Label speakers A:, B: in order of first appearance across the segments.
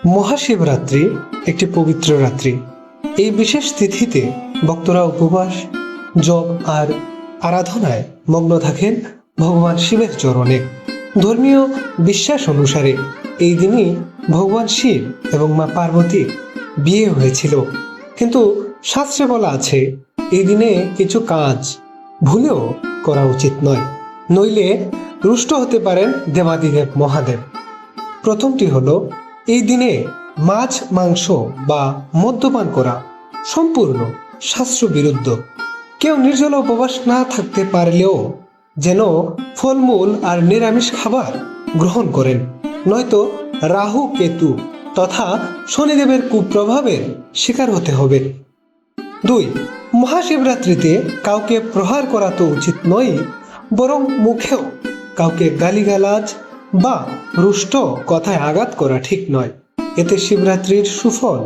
A: মহাশিবরাত্রি একটি পবিত্র রাত্রি। এই বিশেষ তিথিতে ভক্তরা উপবাস, জপ আর আরাধনায় মগ্ন থাকেন ভগবান শিবের চরণে। ধর্মীয় বিশ্বাস অনুসারে এই দিনই ভগবান শিব এবং মা পার্বতীর বিয়ে হয়েছিল। কিন্তু শাস্ত্রে বলা আছে এই দিনে কিছু কাজ ভুলেও করা উচিত নয়, নইলে রুষ্ট হতে পারেন দেবাদিদেব মহাদেব। প্রথমটি হলো এই দিনে মাছ, মাংস বা মদ্যপান করা সম্পূর্ণ শাস্ত্র বিরুদ্ধ। কেউ নির্জলা উপবাস না থাকতে পারলেও যেন ফলমূল আর নিরামিষ খাবার গ্রহণ করেন, নয়তো রাহু, কেতু তথা শনিদেবের কুপ্রভাবের শিকার হতে হবে। 2. মহাশিবরাত্রিতে কাউকে প্রহার করা তো উচিত নয়, বরং মুখেও কাউকে গালিগালাজ বা রুষ্ট কথায় আঘাত করা ঠিক নয়। এতে শিবরাত্রির সুফল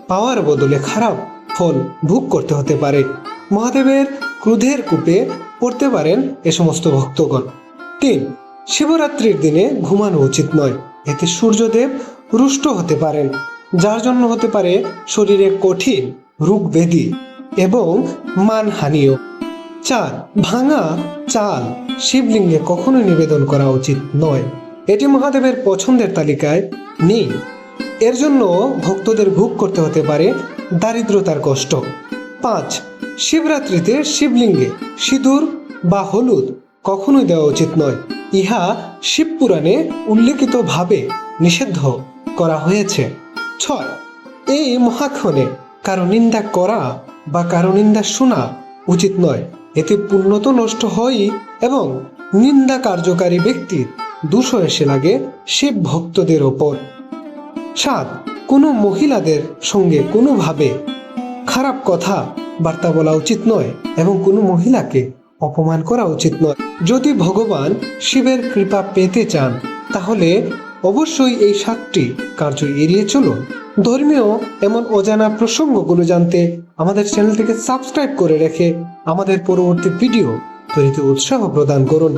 A: পাওয়ার বদলে খারাপ ফল ভোগ করতে হতে পারে। মহাদেবের ক্রোধের কূপে পড়তে পারেন এ সমস্ত ভক্তগণ। 3. শিবরাত্রির দিনে ঘুমানো উচিত নয়, এতে সূর্যদেব রুষ্ট হতে পারেন, যার জন্য হতে পারে শরীরে কঠিন রোগ ব্যাধি এবং মানহানিও। 4. ভাঙা চাল শিবলিঙ্গে কখনোই নিবেদন করা উচিত নয়, এটি মহাদেবের পছন্দের তালিকায় নেই। এর জন্য ভক্তদের ভোগ করতে হতে পারে দারিদ্রতার কষ্ট। 5. শিবরাত্রিতে শিবলিঙ্গে সিঁদুর বা হলুদ কখনোই দেওয়া উচিত নয়, ইহা শিবপুরাণে উল্লেখিতভাবে নিষিদ্ধ করা হয়েছে। 6. এই মহাক্ষণে কারো নিন্দা করা বা কারো নিন্দা শোনা উচিত নয়, এতে পুণ্য তো নষ্ট হয় এবং নিন্দা কার্যকারী ব্যক্তির দোষও এসে লাগে শিব ভক্তদের ওপর। 7. কোনো মহিলাদের সঙ্গে কোনোভাবে খারাপ কথা বার্তা বলা উচিত নয় এবং কোনো মহিলাকে অপমান করা উচিত নয়। যদি ভগবান শিবের কৃপা পেতে চান তাহলে অবশ্যই এই 7টি কার্য এড়িয়ে চলুন। ধর্মীয় এমন অজানা প্রসঙ্গগুলো জানতে আমাদের চ্যানেলটিকে সাবস্ক্রাইব করে রেখে আমাদের পরবর্তী ভিডিও তৈরিতে উৎসাহ প্রদান করুন।